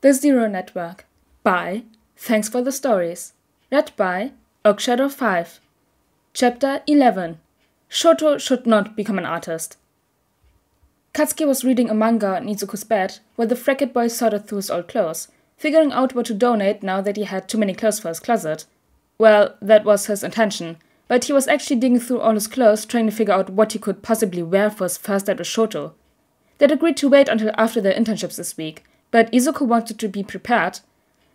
The Zero Network by Thx4thestories. Read by Oakshadow5. Chapter 11. Shoto should not become an artist. Katsuki was reading a manga on Izuku's bed while the freckled boy sorted through his old clothes, figuring out what to donate now that he had too many clothes for his closet. Well, that was his intention, but he was actually digging through all his clothes trying to figure out what he could possibly wear for his first date with Shoto. They'd agreed to wait until after their internships this week, but Izuku wanted to be prepared.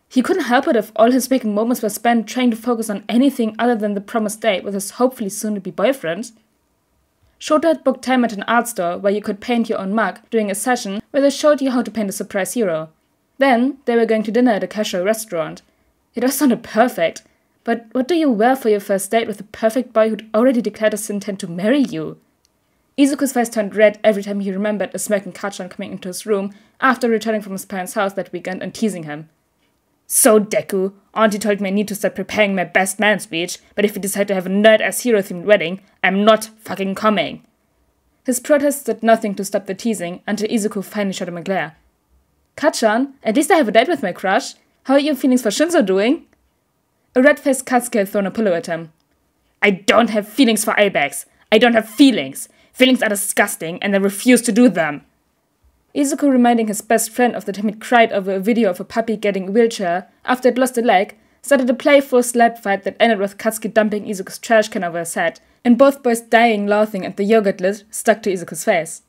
He couldn't help it if all his waking moments were spent trying to focus on anything other than the promised date with his hopefully soon-to-be boyfriend. Shoto had booked time at an art store where you could paint your own mug during a session where they showed you how to paint a surprise hero. Then they were going to dinner at a casual restaurant. It all sounded perfect, but what do you wear for your first date with a perfect boy who'd already declared his intent to marry you? Izuku's face turned red every time he remembered a smirking Kachan coming into his room after returning from his parents' house that weekend and teasing him. So, Deku, Auntie told me I need to start preparing my best man speech, but if we decide to have a nerd-ass hero-themed wedding, I'm not fucking coming. His protests did nothing to stop the teasing until Izuku finally shot him a glare. Kachan, at least I have a date with my crush. How are your feelings for Shinzo doing? A red-faced Katsuki had thrown a pillow at him. I don't have feelings for Ibex. I don't have feelings. Feelings are disgusting, and I refuse to do them. Izuku, reminding his best friend of the time he'd cried over a video of a puppy getting a wheelchair after it lost a leg, started a playful slap fight that ended with Katsuki dumping Izuku's trash can over his head, and both boys dying laughing at the yogurt lid stuck to Izuku's face.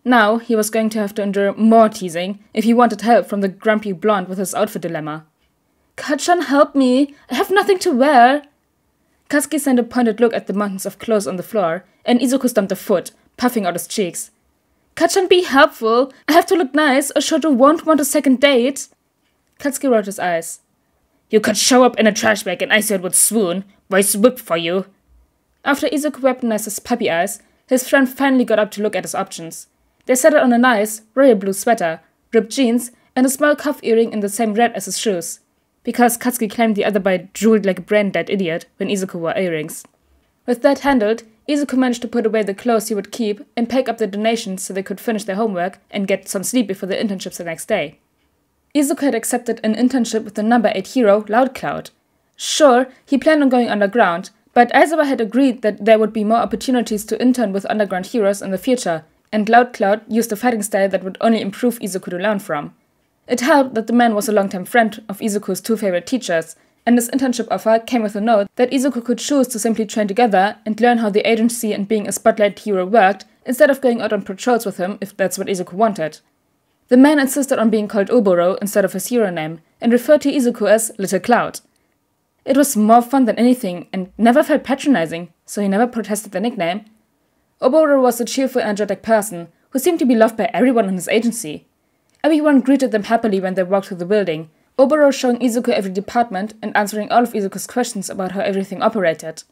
Now he was going to have to endure more teasing if he wanted help from the grumpy blonde with his outfit dilemma. Kachan, help me! I have nothing to wear! Katsuki sent a pointed look at the mountains of clothes on the floor, and Izuku stamped a foot, puffing out his cheeks. Kachan, be helpful! I have to look nice, or Shoto won't want a second date! Katsuki rolled his eyes. You could show up in a trash bag and Iceheart would swoon. Boys whip for you. After Izuku weaponized his puppy eyes, his friend finally got up to look at his options. They settled on a nice, royal blue sweater, ripped jeans, and a small cuff earring in the same red as his shoes, because Katsuki claimed the other boy drooled like a brain-dead idiot when Izuku wore earrings. With that handled, Izuku managed to put away the clothes he would keep and pack up the donations so they could finish their homework and get some sleep before the internships the next day. Izuku had accepted an internship with the number 8 hero, Loudcloud. Sure, he planned on going underground, but Aizawa had agreed that there would be more opportunities to intern with underground heroes in the future, and Loudcloud used a fighting style that would only improve Izuku to learn from. It helped that the man was a long-time friend of Izuku's 2 favorite teachers, and his internship offer came with a note that Izuku could choose to simply train together and learn how the agency and being a spotlight hero worked instead of going out on patrols with him if that's what Izuku wanted. The man insisted on being called Oboro instead of his hero name and referred to Izuku as Little Cloud. It was more fun than anything and never felt patronizing, so he never protested the nickname. Oboro was a cheerful, energetic person who seemed to be loved by everyone in his agency. Everyone greeted them happily when they walked through the building, Oboro showing Izuku every department and answering all of Izuku's questions about how everything operated.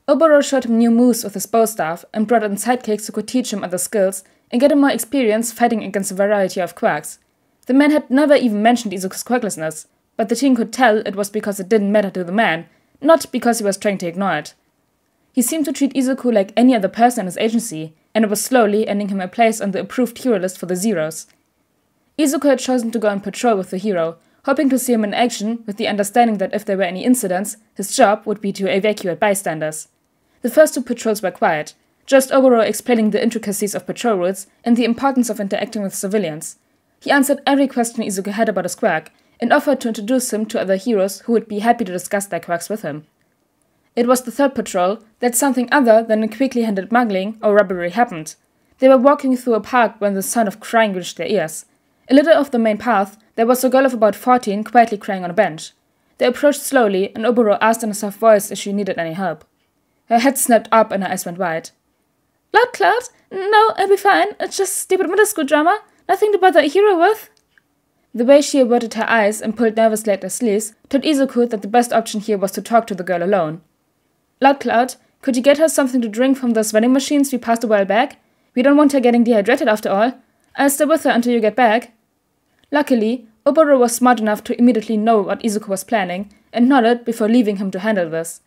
Oboro showed him new moves with his bow staff and brought in sidekicks who could teach him other skills and get him more experience fighting against a variety of quirks. The man had never even mentioned Izuku's quirklessness, but the teen could tell it was because it didn't matter to the man, not because he was trying to ignore it. He seemed to treat Izuku like any other person in his agency, and it was slowly earning him a place on the approved hero list for the Zeros. Izuku had chosen to go on patrol with the hero, hoping to see him in action with the understanding that if there were any incidents, his job would be to evacuate bystanders. The first 2 patrols were quiet, just Oboro explaining the intricacies of patrol routes and the importance of interacting with civilians. He answered every question Izuku had about his quirk, and offered to introduce him to other heroes who would be happy to discuss their quirks with him. It was the 3rd patrol that something other than a quickly handled smuggling or robbery happened. They were walking through a park when the sound of crying reached their ears. A little off the main path, there was a girl of about 14 quietly crying on a bench. They approached slowly, and Oboro asked in a soft voice if she needed any help. Her head snapped up and her eyes went wide. Loudcloud? No, I'll be fine. It's just stupid middle school drama. Nothing to bother a hero with. The way she averted her eyes and pulled nervously at her sleeves told Izuku that the best option here was to talk to the girl alone. Loudcloud, could you get her something to drink from those vending machines we passed a while back? We don't want her getting dehydrated after all. I'll stay with her until you get back. Luckily, Oboro was smart enough to immediately know what Izuku was planning and nodded before leaving him to handle this.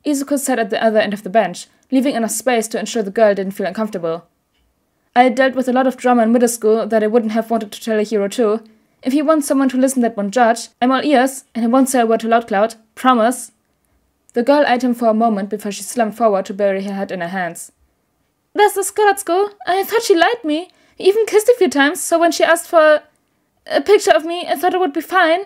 Izuku sat at the other end of the bench, leaving enough space to ensure the girl didn't feel uncomfortable. I dealt with a lot of drama in middle school that I wouldn't have wanted to tell a hero too. If you want someone to listen that won't judge, I'm all ears, and I won't say a word to Loudcloud. Promise. The girl eyed him for a moment before she slumped forward to bury her head in her hands. There's this girl at school. I thought she liked me. We even kissed a few times, so when she asked for a picture of me, I thought it would be fine.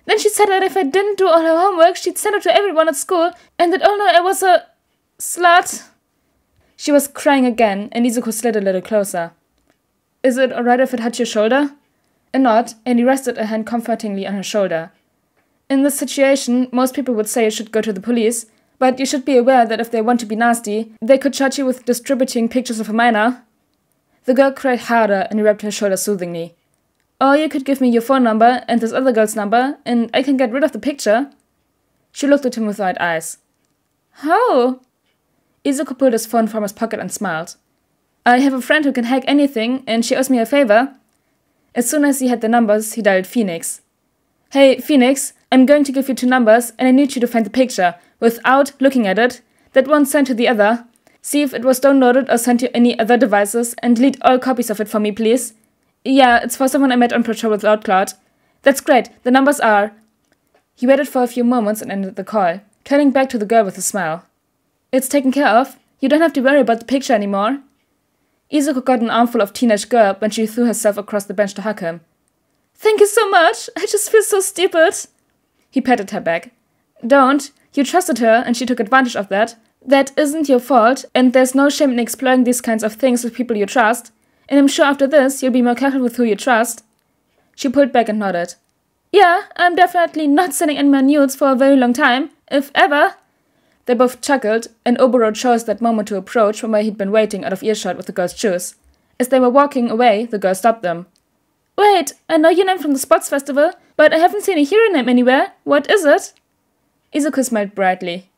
Then she said that if I didn't do all her homework, she'd send it to everyone at school, and they'd all know I was a slut. She was crying again, and Izuku slid a little closer. Is it alright if it touched your shoulder? A nod, and he rested a hand comfortingly on her shoulder. In this situation, most people would say you should go to the police, but you should be aware that if they want to be nasty, they could charge you with distributing pictures of a minor. The girl cried harder, and he rubbed her shoulder soothingly. Or you could give me your phone number and this other girl's number, and I can get rid of the picture. She looked at him with wide eyes. How? Izuku pulled his phone from his pocket and smiled. I have a friend who can hack anything, and she owes me a favor. As soon as he had the numbers, he dialed Phoenix. Hey, Phoenix, I'm going to give you 2 numbers, and I need you to find the picture, without looking at it. That one sent to the other. See if it was downloaded or sent to any other devices, and delete all copies of it for me, please. Yeah, it's for someone I met on patrol with Loudcloud. That's great, the numbers are... He waited for a few moments and ended the call, turning back to the girl with a smile. It's taken care of. You don't have to worry about the picture anymore. Izuku got an armful of teenage girl when she threw herself across the bench to hug him. Thank you so much. I just feel so stupid. He patted her back. Don't. You trusted her and she took advantage of that. That isn't your fault, and there's no shame in exploring these kinds of things with people you trust. And I'm sure after this you'll be more careful with who you trust. She pulled back and nodded. Yeah, I'm definitely not sending any more nudes for a very long time, if ever. They both chuckled, and Oboro chose that moment to approach from where he'd been waiting out of earshot with the girl's shoes. As they were walking away, the girl stopped them. Wait, I know your name from the sports festival, but I haven't seen a hero name anywhere. What is it? Izuku smiled brightly.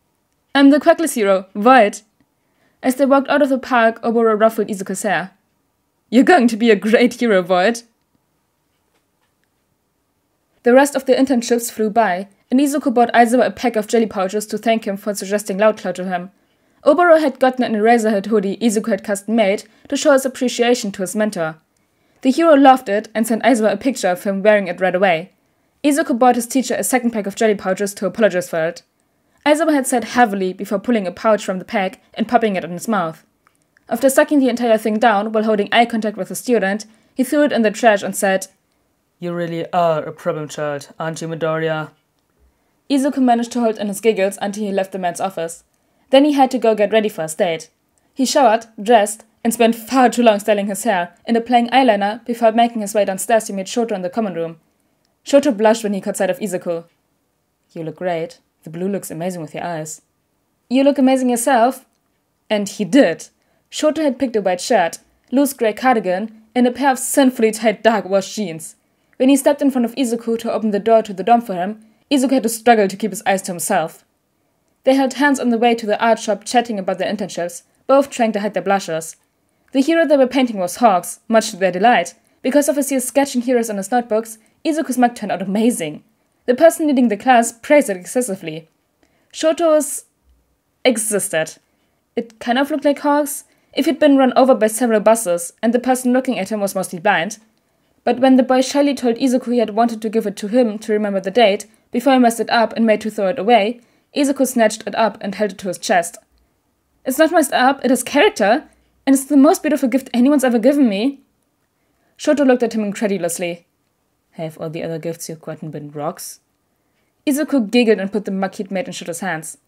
I'm the quackless hero, Void. As they walked out of the park, Oboro ruffled Izuku's hair. You're going to be a great hero, Void. The rest of the internships flew by, and Izuku bought Aizawa a pack of jelly pouches to thank him for suggesting Loudcloud to him. Oboro had gotten an Eraserhead hoodie Izuku had custom-made to show his appreciation to his mentor. The hero loved it and sent Aizawa a picture of him wearing it right away. Izuku bought his teacher a second pack of jelly pouches to apologize for it. Aizawa had sighed heavily before pulling a pouch from the pack and popping it in his mouth. After sucking the entire thing down while holding eye contact with the student, he threw it in the trash and said, You really are a problem child, aren't you, Midoriya? Izuku managed to hold in his giggles until he left the man's office. Then he had to go get ready for his date. He showered, dressed, and spent far too long styling his hair and applying eyeliner before making his way downstairs to meet Shoto in the common room. Shoto blushed when he caught sight of Izuku. You look great. The blue looks amazing with your eyes. You look amazing yourself. And he did. Shoto had picked a white shirt, loose grey cardigan, and a pair of sinfully tight dark wash jeans. When he stepped in front of Izuku to open the door to the dorm for him, Izuku had to struggle to keep his eyes to himself. They held hands on the way to the art shop chatting about their internships, both trying to hide their blushes. The hero they were painting was Hawks, much to their delight. Because of his years sketching heroes on his notebooks, Izuku's mug turned out amazing. The person leading the class praised it excessively. Shoto's existed. It kind of looked like Hawks, if he'd been run over by several buses, and the person looking at him was mostly blind. But when the boy shyly told Izuku he had wanted to give it to him to remember the date, before he messed it up and made to throw it away, Izuku snatched it up and held it to his chest. It's not messed up, it has character, and it's the most beautiful gift anyone's ever given me. Shoto looked at him incredulously. Have all the other gifts you've gotten been rocks? Izuku giggled and put the mug he'd made in Shoto's hands.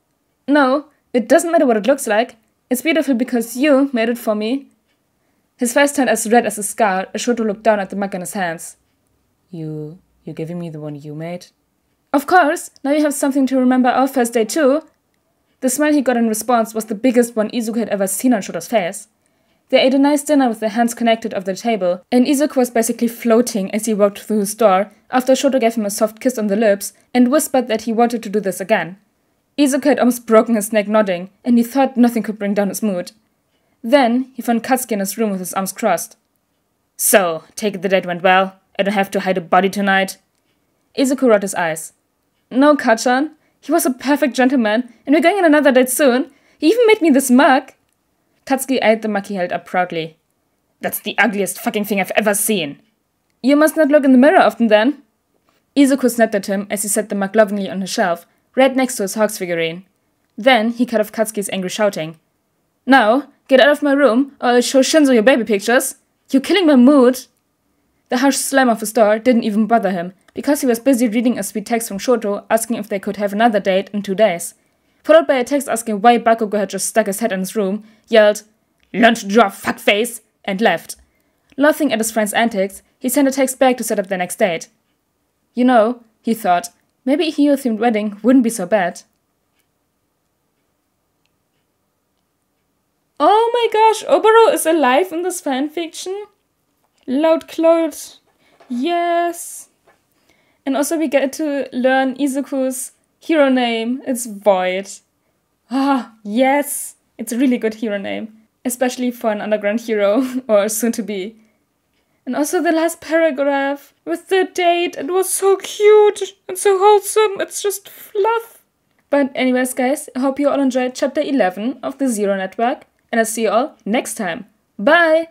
No, it doesn't matter what it looks like. It's beautiful because you made it for me. His face turned as red as a scar as Shoto looked down at the mug in his hands. You're giving me the one you made? Of course! Now you have something to remember our first day too! The smile he got in response was the biggest one Izuku had ever seen on Shoto's face. They ate a nice dinner with their hands connected over the table, and Izuku was basically floating as he walked through his door after Shoto gave him a soft kiss on the lips and whispered that he wanted to do this again. Izuku had almost broken his neck nodding, and he thought nothing could bring down his mood. Then he found Katsuki in his room with his arms crossed. So, take it the date went well? I don't have to hide a body tonight? Izuku rolled his eyes. No, Kachan. He was a perfect gentleman, and we're going on another date soon. He even made me this mug. Katsuki eyed the mug he held up proudly. That's the ugliest fucking thing I've ever seen. You must not look in the mirror often then. Izuku snapped at him as he set the mug lovingly on his shelf, right next to his Hawks figurine. Then he cut off Katsuki's angry shouting. Now, get out of my room, or I'll show Shinzo your baby pictures. You're killing my mood. The harsh slam of his door didn't even bother him, because he was busy reading a sweet text from Shoto asking if they could have another date in 2 days. Followed by a text asking why Bakugo had just stuck his head in his room, yelled, "Learn to draw, fuckface!" and left. Laughing at his friend's antics, he sent a text back to set up the next date. You know, he thought, maybe a hero-themed wedding wouldn't be so bad. Oh my gosh, Oboro is alive in this fanfiction? Loud Cloud. Yes. And also we get to learn Izuku's hero name. It's Void. Ah, yes. It's a really good hero name. Especially for an underground hero, or soon to be. And also the last paragraph with the date. It was so cute and so wholesome. It's just fluff. But anyways, guys, I hope you all enjoyed chapter 11 of the Zero Network. And I'll see you all next time. Bye!